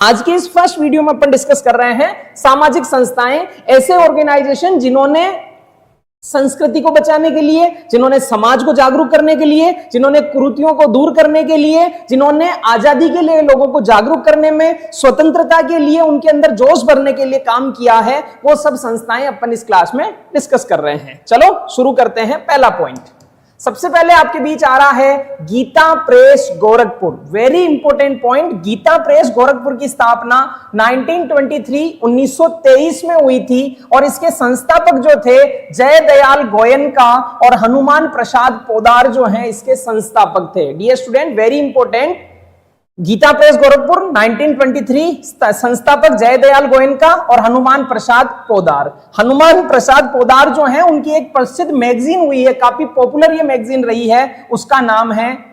आज के इस फर्स्ट वीडियो में अपन डिस्कस कर रहे हैं सामाजिक संस्थाएं, ऐसे ऑर्गेनाइजेशन जिन्होंने संस्कृति को बचाने के लिए, जिन्होंने समाज को जागरूक करने के लिए, जिन्होंने कुरीतियों को दूर करने के लिए, जिन्होंने आजादी के लिए लोगों को जागरूक करने में, स्वतंत्रता के लिए उनके अंदर जोश भरने के लिए काम किया है, वो सब संस्थाएं अपन इस क्लास में डिस्कस कर रहे हैं। चलो शुरू करते हैं। पहला पॉइंट सबसे पहले आपके बीच आ रहा है Gita press Gorakhpur. Very important point. Gita press Gorakhpur की स्थापना 1923 में हुई थी और इसके संस्थापक जो थे जय दयाल गोयनका और हनुमान प्रसाद पोदार जो हैं इसके संस्थापक थे। Dear student, very important. Gita press Gorakhpur 1923, संस्थापक जय दयाल गोयनका और हनुमान प्रसाद पोदार। हनुमान प्रसाद पोदार जो हैं उनकी एक प्रसिद्ध मैगजीन हुई है, काफी पॉपुलर ये मैगजीन रही है, उसका नाम है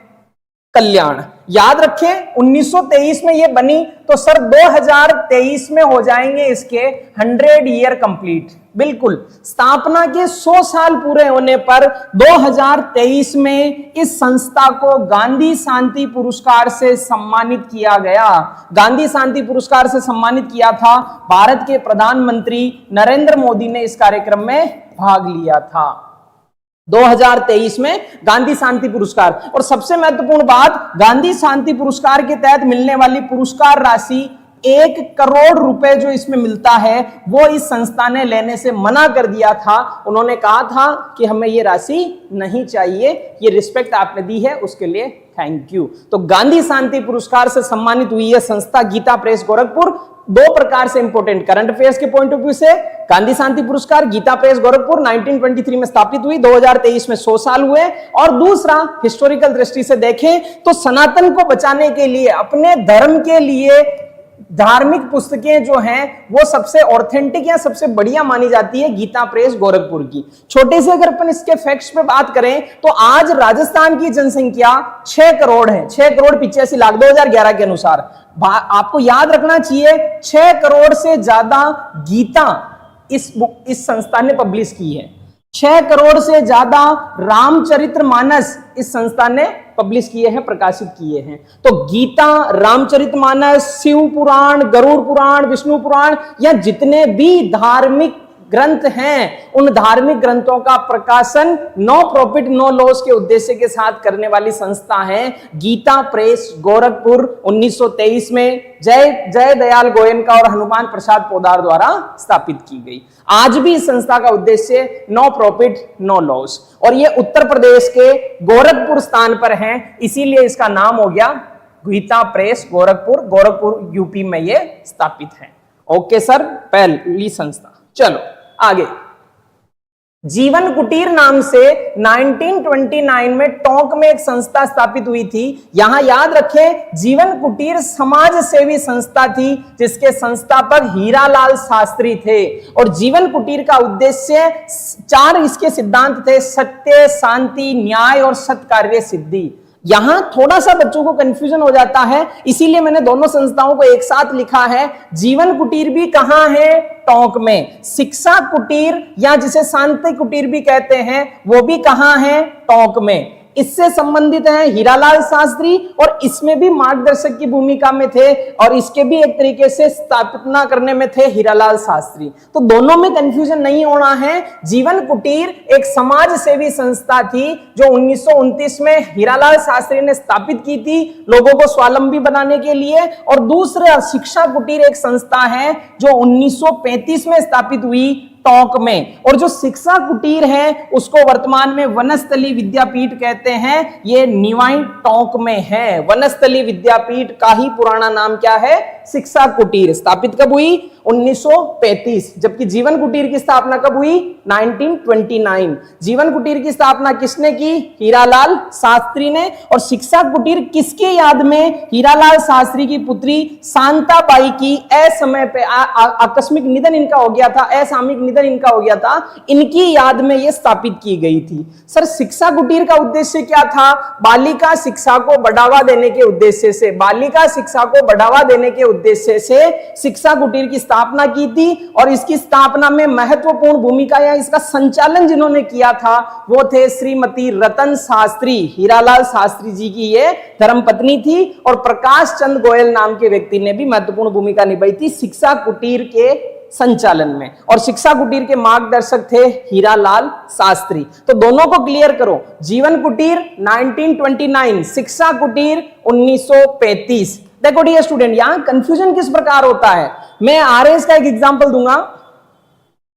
कल्याण। याद रखें 1923 में ये बनी तो सर 2023 में हो जाएंगे इसके 100 ईयर कंप्लीट। बिल्कुल, स्थापना के 100 साल पूरे होने पर 2023 में इस संस्था को गांधी शांति पुरस्कार से सम्मानित किया गया। गांधी शांति पुरस्कार से सम्मानित किया था। भारत के प्रधानमंत्री नरेंद्र मोदी ने इस कार्यक्रम में भाग लिया था 2023 में गांधी शांति पुरस्कार। और सबसे महत्वपूर्ण बात, गांधी शांति पुरस्कार के तहत मिलने वाली पुरस्कार राशि 1 करोड़ रुपए जो इसमें मिलता है वो इस संस्था ने लेने से मना कर दिया था। उन्होंने कहा था कि हमें ये राशि नहीं चाहिए, ये रिस्पेक्ट आपने दी है उसके लिए थैंक यू। तो गांधी शांति पुरस्कार से सम्मानित हुई है संस्था गीता प्रेस गोरखपुर। दो प्रकार से इंपॉर्टेंट करंट अफेयर्स के पॉइंट ऑफ व्यू से, गांधी शांति पुरस्कार गीता प्रेस गोरखपुर 1923 में स्थापित हुई, 2023 में 100 साल हुए। और दूसरा हिस्टोरिकल दृष्टि से देखें तो सनातन को बचाने के लिए, अपने धर्म के लिए धार्मिक पुस्तकें जो हैं वो सबसे ऑथेंटिक या सबसे बढ़िया मानी जाती है गीता प्रेस गोरखपुर की। छोटे से अगर अपन इसके फैक्ट्स पे बात करें तो आज राजस्थान की जनसंख्या 6 करोड़ है, 6 करोड़ 85 लाख 2011 के अनुसार। आपको याद रखना चाहिए 6 करोड़ से ज्यादा गीता इस संस्था ने पब्लिश की है। 6 करोड़ से ज्यादा रामचरितमानस इस संस्था ने पब्लिश किए हैं, प्रकाशित किए हैं। तो गीता, रामचरितमानस, शिव पुराण, गरुड़ पुराण, विष्णु पुराण या जितने भी धार्मिक ग्रंथ हैं उन धार्मिक ग्रंथों का प्रकाशन नो प्रॉफिट नो लॉस के उद्देश्य के साथ करने वाली संस्था है गीता प्रेस गोरखपुर। 1923 में जय दयाल गोयनका और हनुमान प्रसाद पोदार द्वारा स्थापित की गई। आज भी इस संस्था का उद्देश्य नो प्रॉफिट नो लॉस, और ये उत्तर प्रदेश के गोरखपुर स्थान पर है, इसीलिए इसका नाम हो गया गीता प्रेस गोरखपुर। गोरखपुर यूपी में ये स्थापित है। ओके सर, पहली संस्था। चलो आगे। जीवन कुटीर नाम से 1929 में टोंक में एक संस्था स्थापित हुई थी। यहां याद रखें जीवन कुटीर समाज सेवी संस्था थी जिसके संस्थापक हीरालाल शास्त्री थे। और जीवन कुटीर का उद्देश्य 4 इसके सिद्धांत थे: सत्य, शांति, न्याय और सत्कार्य सिद्धि। यहां थोड़ा सा बच्चों को कंफ्यूजन हो जाता है, इसीलिए मैंने दोनों संस्थाओं को एक साथ लिखा है। जीवन कुटीर भी कहां है? टोंक में। शिक्षा कुटीर या जिसे शांति कुटीर भी कहते हैं वो भी कहां है? टोंक में। इससे संबंधित है हीरालाल शास्त्री और इसमें भी मार्गदर्शक की भूमिका में थे और इसके भी एक तरीके से स्थापना करने में थे हीरालाल शास्त्री। तो दोनों में कंफ्यूजन नहीं होना है। जीवन कुटीर एक समाज सेवी संस्था थी जो 1929 में हीरालाल शास्त्री ने स्थापित की थी लोगों को स्वावलंबी बनाने के लिए। और दूसरा शिक्षा कुटीर एक संस्था है जो 1935 में स्थापित हुई टोंक में। और जो शिक्षा कुटीर है उसको वर्तमान में वनस्थली विद्यापीठ कहते हैं। ये निवाई टोंक में है। वनस्थली विद्यापीठ का ही पुराना नाम क्या है? शिक्षा कुटीर। स्थापित कब हुई? 1935। जबकि जीवन कुटीर की स्थापना कब हुई? 1929। जीवन कुटीर की स्थापना किसने की? हीरालाल शास्त्री ने। और शिक्षा कुटीर किसके याद में? हीरालाल शास्त्री की पुत्री शांताबाई की असमय पे आकस्मिक निधन इनका हो गया था, असामयिक निधन इनका हो गया था, इनकी याद में यह स्थापित की गई थी। सर शिक्षा कुटीर का उद्देश्य क्या था? बालिका शिक्षा को बढ़ावा देने के उद्देश्य से, बालिका शिक्षा को बढ़ावा देने के उद्देश्य से शिक्षा कुटीर की स्थापना की थी। और इसकी स्थापना में महत्वपूर्ण भूमिका या इसका संचालन जिन्होंने किया था वो थे श्रीमती रतन शास्त्री, हीरालाल शास्त्री जी की ये धर्मपत्नी थी। और प्रकाश चंद गोयल नाम के व्यक्ति ने भी महत्वपूर्ण भूमिका निभाई थी शिक्षा कुटीर के संचालन में। और शिक्षा कुटीर के मार्गदर्शक थे हीरालाल शास्त्री। तो दोनों को क्लियर करो, जीवन कुटीर 1929, शिक्षा कुटीर 1935। देखो डियर स्टूडेंट, यहां कंफ्यूजन किस प्रकार होता है, मैं आरएस का एक एग्जांपल दूंगा।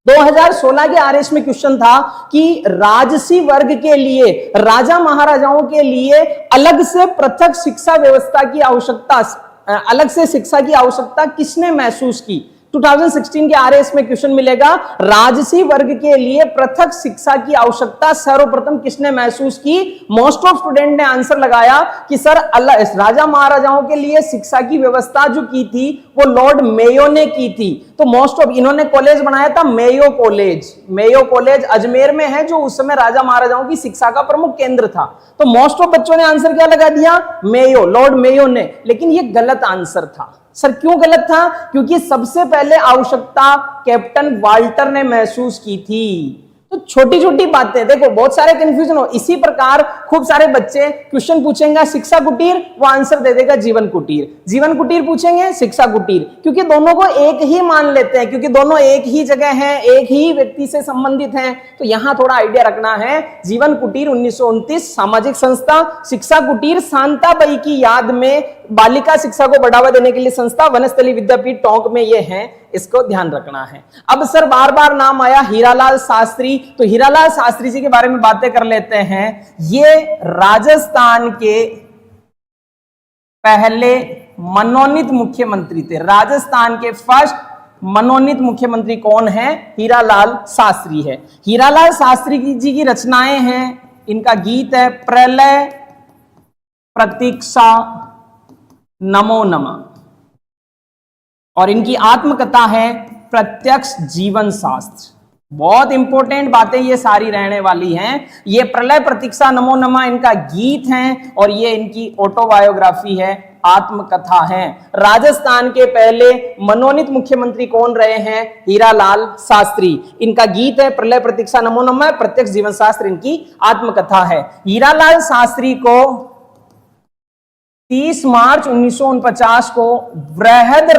2016 के आरएस में क्वेश्चन था कि राजसी वर्ग के लिए, राजा महाराजाओं के लिए अलग से पृथक शिक्षा व्यवस्था की आवश्यकता, अलग से शिक्षा की आवश्यकता किसने महसूस की। 2016 के आरएस में क्वेश्चन मिलेगा, राजसी वर्ग के लिए पृथक शिक्षा की आवश्यकता सर्वप्रथम किसने महसूस की। मोस्ट ऑफ स्टूडेंट ने आंसर लगाया कि सर राजा महाराजाओं के लिए शिक्षा की व्यवस्था जो की थी वो लॉर्ड मेयो ने की थी। तो मोस्ट ऑफ, इन्होंने कॉलेज बनाया था Mayo college. Mayo college Ajmer में है जो उस समय राजा महाराजाओं की शिक्षा का प्रमुख केंद्र था। तो मोस्ट ऑफ बच्चों ने आंसर क्या लगा दिया, मेयो, लॉर्ड मेयो ने। लेकिन ये गलत आंसर था। सर क्यों गलत था, क्योंकि सबसे पहले आवश्यकता कैप्टन वाल्टर ने महसूस की थी। तो छोटी छोटी बातें देखो, बहुत सारे कंफ्यूजन हो। इसी प्रकार खूब सारे बच्चे क्वेश्चन पूछेंगे शिक्षा कुटीर, वो आंसर दे देगा जीवन कुटीर। जीवन कुटीर पूछेंगे शिक्षा कुटीर, क्योंकि दोनों को एक ही मान लेते हैं, क्योंकि दोनों एक ही जगह हैं, एक ही व्यक्ति से संबंधित हैं। तो यहां थोड़ा आइडिया रखना है। जीवन कुटीर 1929 सामाजिक संस्था, शिक्षा कुटीर शांताबाई की याद में बालिका शिक्षा को बढ़ावा देने के लिए संस्था, वनस्थली विद्यापीठ टोंक में ये है, इसको ध्यान रखना है। अब सर बार बार नाम आया हीरालाल शास्त्री, तो हीरालाल शास्त्री जी के बारे में बातें कर लेते हैं। ये राजस्थान के पहले मनोनीत मुख्यमंत्री थे। राजस्थान के फर्स्ट मनोनीत मुख्यमंत्री कौन है, हीरालाल शास्त्री है। हीरालाल शास्त्री जी की रचनाएं हैं, इनका गीत है प्रलय प्रतीक्षा नमो नमः, और इनकी आत्मकथा है प्रत्यक्ष जीवन शास्त्र। बहुत इंपॉर्टेंट बातें ये सारी रहने वाली हैं। ये प्रलय प्रतीक्षा नमो नमः इनका गीत है, और ये इनकी ऑटोबायोग्राफी है, आत्मकथा है। राजस्थान के पहले मनोनीत मुख्यमंत्री कौन रहे हैं, हीरालाल शास्त्री। इनका गीत है प्रलय प्रतीक्षा नमो नमः, प्रत्यक्ष जीवन शास्त्र इनकी आत्मकथा है। हीरालाल शास्त्री को 30 मार्च 1949 को वृहद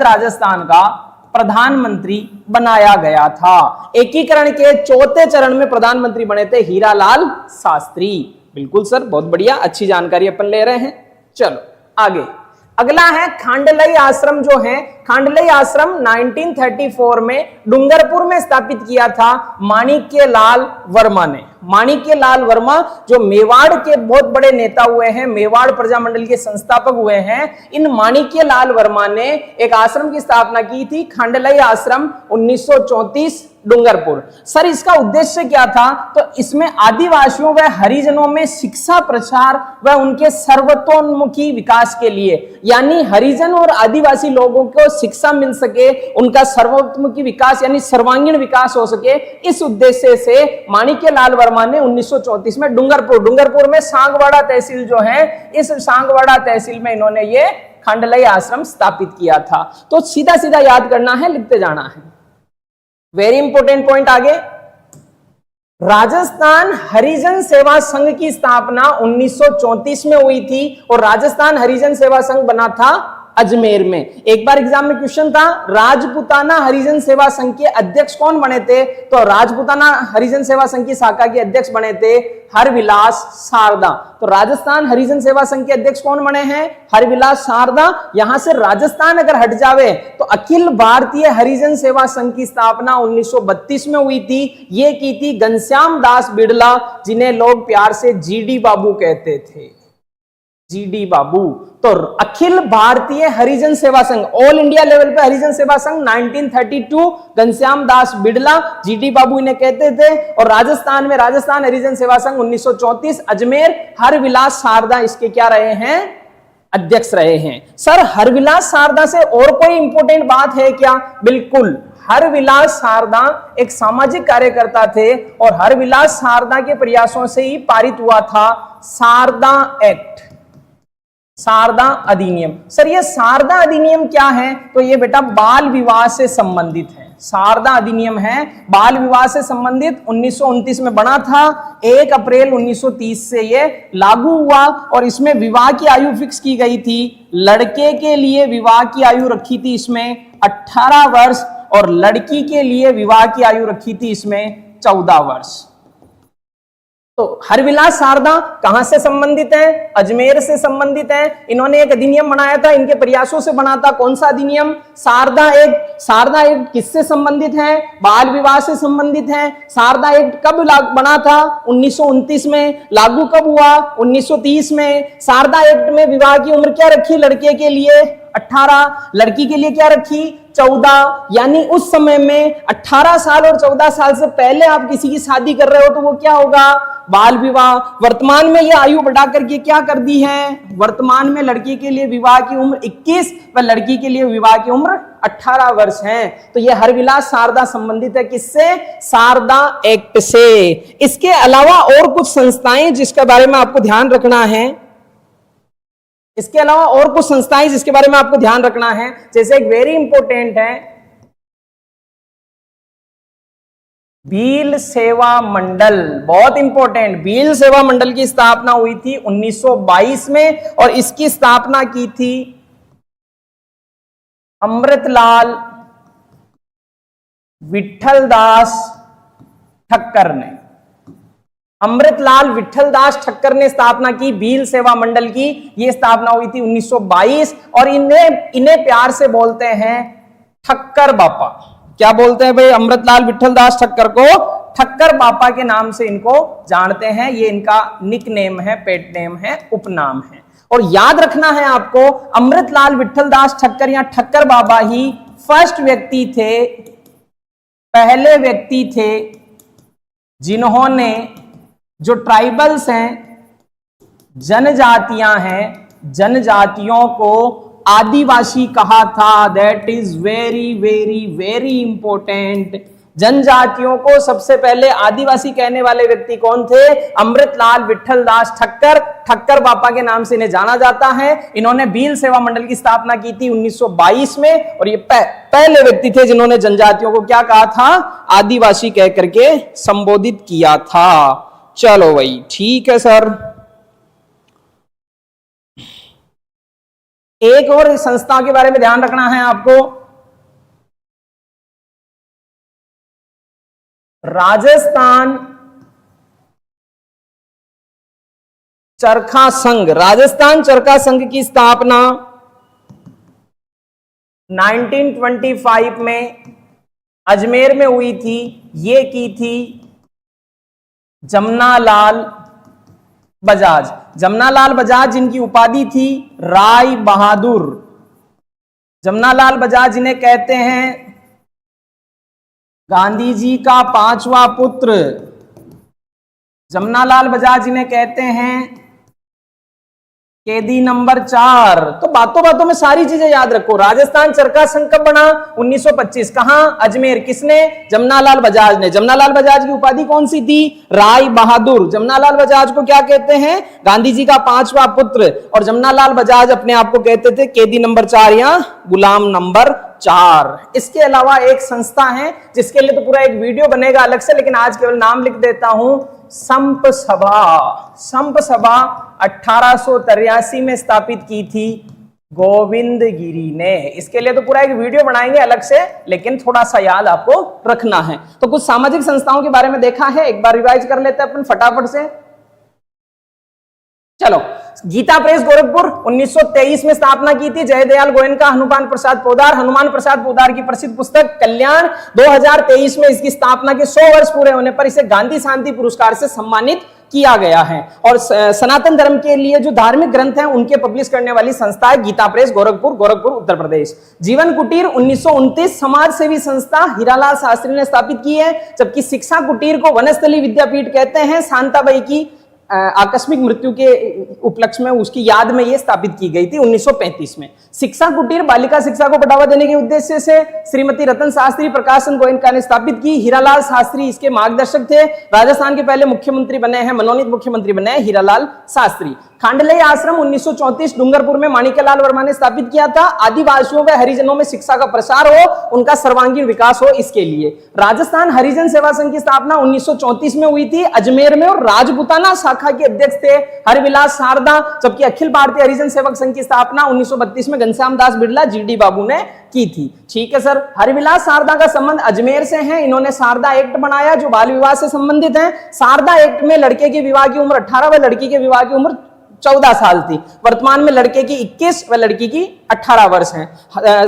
राजस्थान का प्रधानमंत्री बनाया गया था। एकीकरण के चौथे चरण में प्रधानमंत्री बने थे हीरालाल शास्त्री। बिल्कुल सर, बहुत बढ़िया, अच्छी जानकारी अपन ले रहे हैं। चलो आगे, अगला है खांडलई आश्रम। जो है खांडलई आश्रम 1934 में डूंगरपुर में स्थापित किया था माणिक्य लाल वर्मा ने। माणिक्य लाल वर्मा जो मेवाड़ के बहुत बड़े नेता हुए हैं, मेवाड़ प्रजामंडल के संस्थापक हुए हैं, इन माणिक्य लाल वर्मा ने एक आश्रम की स्थापना की थी, खांडलई आश्रम 1934 डूंगरपुर। सर इसका उद्देश्य क्या था, तो इसमें आदिवासियों व हरिजनों में शिक्षा प्रचार व उनके सर्वतोन्मुखी विकास के लिए, यानी हरिजन और आदिवासी लोगों को शिक्षा मिल सके, उनका सर्वतोन्मुखी विकास यानी सर्वांगीण विकास हो सके, इस उद्देश्य से माणिक्य लाल वर्मा ने 1934 में डूंगरपुर में सांगवाड़ा तहसील जो है, इस सांगवाड़ा तहसील में इन्होंने ये खांडलई आश्रम स्थापित किया था। तो सीधा सीधा याद करना है, लिखते जाना है। वेरी इंपॉर्टेंट पॉइंट आगे, राजस्थान हरिजन सेवा संघ की स्थापना 1934 में हुई थी, और राजस्थान हरिजन सेवा संघ बना था अजमेर में। एक बार एग्जाम में क्वेश्चन था, राजपुताना हरिजन सेवा संघ के अध्यक्ष कौन बने थे, तो राजपुताना हरिजन सेवा संघ की शाखा के अध्यक्ष बने थे हरविलास शारदा। तो राजस्थान हरिजन सेवा संघ के अध्यक्ष कौन बने हैं, हरविलास शारदा। यहां से राजस्थान अगर हट जावे तो अखिल भारतीय हरिजन सेवा संघ की स्थापना 1932 में हुई थी। ये की थी घनश्याम दास बिड़ला, जिन्हें लोग प्यार से जीडी बाबू कहते थे, जीडी बाबू। तो अखिल भारतीय हरिजन सेवा संघ, ऑल इंडिया लेवल पे हरिजन सेवा संघ 1932, घनश्याम दास बिड़ला, जीडी बाबू इन्हें कहते थे। और राजस्थान में राजस्थान हरिजन सेवा संघ 1934, अजमेर हरविलास शारदा इसके क्या रहे हैं, अध्यक्ष रहे हैं। सर हरविलास शारदा से और कोई इंपॉर्टेंट बात है क्या, बिल्कुल, हरविलास शारदा एक सामाजिक कार्यकर्ता थे, और हरविलास शारदा के प्रयासों से ही पारित हुआ था शारदा एक्ट। शारदा अधिनियम। सर ये शारदा अधिनियम क्या है? तो ये बेटा बाल विवाह से संबंधित है। शारदा अधिनियम है बाल विवाह से संबंधित, 1929 में बना था, 1 अप्रैल 1930 से ये लागू हुआ और इसमें विवाह की आयु फिक्स की गई थी। लड़के के लिए विवाह की आयु रखी थी इसमें 18 वर्ष और लड़की के लिए विवाह की आयु रखी थी इसमें 14 वर्ष। तो हरविलास शारदा कहां से संबंधित है? अजमेर से संबंधित है। इन्होंने एक अधिनियम बनाया था, इनके प्रयासों से बना था। कौन सा अधिनियम? शारदा एक्ट। शारदा एक्ट किससे संबंधित है? बाल विवाह से संबंधित है। शारदा एक्ट कब बना था? 1929 में। लागू कब हुआ? 1930 में। शारदा एक्ट में विवाह की उम्र क्या रखी? लड़के के लिए 18, लड़की के लिए क्या रखी? 14। यानी उस समय में 18 साल और 14 साल से पहले आप किसी की शादी कर रहे हो तो वो क्या होगा? बाल विवाह। वर्तमान में ये आयु बढ़ा करके क्या कर दी है? वर्तमान में लड़की के लिए विवाह की उम्र 21 व लड़की के लिए विवाह की उम्र 18 वर्ष है। तो ये हरविलास शारदा संबंधित है किससे? शारदा एक्ट से। इसके अलावा और कुछ संस्थाएं जिसके बारे में आपको ध्यान रखना है, इसके अलावा और कुछ संस्थाएं जिसके बारे में आपको ध्यान रखना है, जैसे एक वेरी इंपॉर्टेंट है भील सेवा मंडल। बहुत इंपॉर्टेंट, भील सेवा मंडल की स्थापना हुई थी 1922 में और इसकी स्थापना की थी अमृतलाल विठलदास ठक्कर ने। अमृतलाल विठलदास ठक्कर ने स्थापना की भील सेवा मंडल की। यह स्थापना हुई थी 1922 और इन्हें प्यार से बोलते हैं ठक्कर बापा। क्या बोलते हैं भाई? अमृतलाल विठलदास ठक्कर को ठक्कर बापा के नाम से इनको जानते हैं। ये इनका निक नेम है, पेट नेम है, उपनाम है। और याद रखना है आपको, अमृतलाल विठलदास ठक्कर या ठक्कर बाबा ही फर्स्ट व्यक्ति थे, पहले व्यक्ति थे जिन्होंने जो ट्राइबल्स हैं, जनजातियां हैं, जनजातियों को आदिवासी कहा था। That is very very very important. जनजातियों को सबसे पहले आदिवासी कहने वाले व्यक्ति कौन थे? अमृतलाल विठलदास ठक्कर। ठक्कर बापा के नाम से इन्हें जाना जाता है। इन्होंने भील सेवा मंडल की स्थापना की थी 1922 में और ये पहले व्यक्ति थे जिन्होंने जनजातियों को क्या कहा था? आदिवासी कह करके संबोधित किया था। चलो भाई ठीक है सर। एक और संस्था के बारे में ध्यान रखना है आपको, राजस्थान चरखा संघ। राजस्थान चरखा संघ की स्थापना 1925 में अजमेर में हुई थी। ये की थी जमनालाल बजाज। जमनालाल बजाज जिनकी उपाधि थी राय बहादुर। जमनालाल बजाज जिन्हें कहते हैं गांधी जी का 5वां पुत्र। जमनालाल बजाज जिन्हें कहते हैं कैदी नंबर 4। तो बातों बातों में सारी चीजें याद रखो। राजस्थान चरखा संघ कब बना? 1925। कहां? अजमेर। किसने? जमनालाल बजाज ने। जमनालाल बजाज की उपाधि कौन सी थी? राय बहादुर। जमनालाल बजाज को क्या कहते हैं? गांधी जी का 5वां पुत्र। और जमनालाल बजाज अपने आप को कहते थे कैदी नंबर 4 या गुलाम नंबर 4। इसके अलावा एक संस्था है जिसके लिए तो पूरा एक वीडियो बनेगा अलग से, लेकिन आज केवल नाम लिख देता हूं, संप सभा। संप सभा 1883 में स्थापित की थी गोविंद गिरी ने। इसके लिए तो पूरा एक वीडियो बनाएंगे अलग से, लेकिन थोड़ा सा याद आपको रखना है। तो कुछ सामाजिक संस्थाओं के बारे में देखा है, एक बार रिवाइज कर लेते हैं अपन फटाफट से। चलो, गीता प्रेस गोरखपुर 1923 में स्थापना की थी जयदयाल गोयनका, हनुमान प्रसाद पोदार। हनुमान प्रसाद पोदार की प्रसिद्ध पुस्तक कल्याण। 2023 में इसकी स्थापना के 100 वर्ष पूरे होने पर इसे गांधी शांति पुरस्कार से सम्मानित किया गया है। और सनातन धर्म के लिए जो धार्मिक ग्रंथ हैं उनके पब्लिश करने वाली संस्था है गीता प्रेस गोरखपुर, गोरखपुर उत्तर प्रदेश। जीवन कुटीर 1929 समाज सेवी संस्था हीरालाल शास्त्री ने स्थापित की है, जबकि शिक्षा कुटीर को वनस्थली विद्यापीठ कहते हैं शांताबाई की आकस्मिक मृत्यु के उपलक्ष्य में उसकी याद में यह स्थापित की गई थी 1935 में। शिक्षा कुटीर बालिका शिक्षा को बढ़ावा देने के उद्देश्य से श्रीमती रतन शास्त्री प्रकाशन गोयनका ने स्थापित की। हीरालाल शास्त्री इसके मार्गदर्शक थे। राजस्थान के पहले मुख्यमंत्री बने हैं, मनोनीत मुख्यमंत्री बने हैं हीरालाल शास्त्री। खांडलई आश्रम 1934 डूंगरपुर में माणिक्यलाल वर्मा ने स्थापित किया था। आदिवासियों व हरिजनों में शिक्षा का प्रसार हो, उनका सर्वांगीण विकास हो, इसके लिए। राजस्थान हरिजन सेवा संघ की स्थापना 1934 में हुई थी अजमेर में, और राजपूताना शाखा के अध्यक्ष थे हरविलास शारदा। जबकि अखिल भारतीय हरिजन सेवक संघ की स्थापना 1932 में घनश्याम दास बिड़ला जीडी बाबू ने की थी। ठीक है सर, हरविलास शारदा का संबंध अजमेर से है। इन्होंने शारदा एक्ट बनाया जो बाल विवाह से संबंधित है। शारदा एक्ट में लड़के की विवाह की उम्र 18 व लड़की के विवाह की उम्र 14 साल थी। वर्तमान में लड़के की 21 व लड़की की 18 वर्ष है।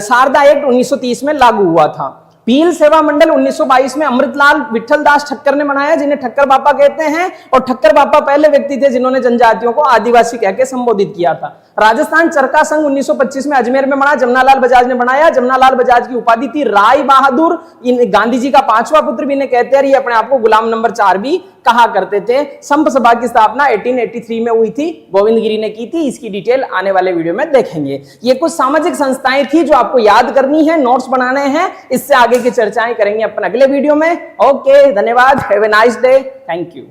शारदा एक्ट 1930 में लागू हुआ था। पील सेवा मंडल 1922 में अमृतलाल विठल दास ठक्कर ने बनाया, जिन्हें ठक्कर बापा कहते हैं। और ठक्कर बापा पहले व्यक्ति थे जिन्होंने जनजातियों को आदिवासी कहकर संबोधित किया था। राजस्थान चरखा संघ 1925 में अजमेर में बना, जमनालाल बजाज ने बनाया। जमनालाल बजाज की उपाधि थी राय बहादुर। गांधी जी का 5वां पुत्र भी इन्हें कहते हैं। ये अपने आप को गुलाम नंबर 4 भी कहा करते थे। संप सभा की स्थापना 1883 में हुई थी, गोविंद गिरी ने की थी। इसकी डिटेल आने वाले वीडियो में देखेंगे। ये कुछ सामाजिक संस्थाएं थी जो आपको याद करनी है, नोट्स बनाने हैं। इससे आगे की चर्चाएं करेंगे अपन अगले वीडियो में। ओके, धन्यवाद। Have a nice day. Thank you.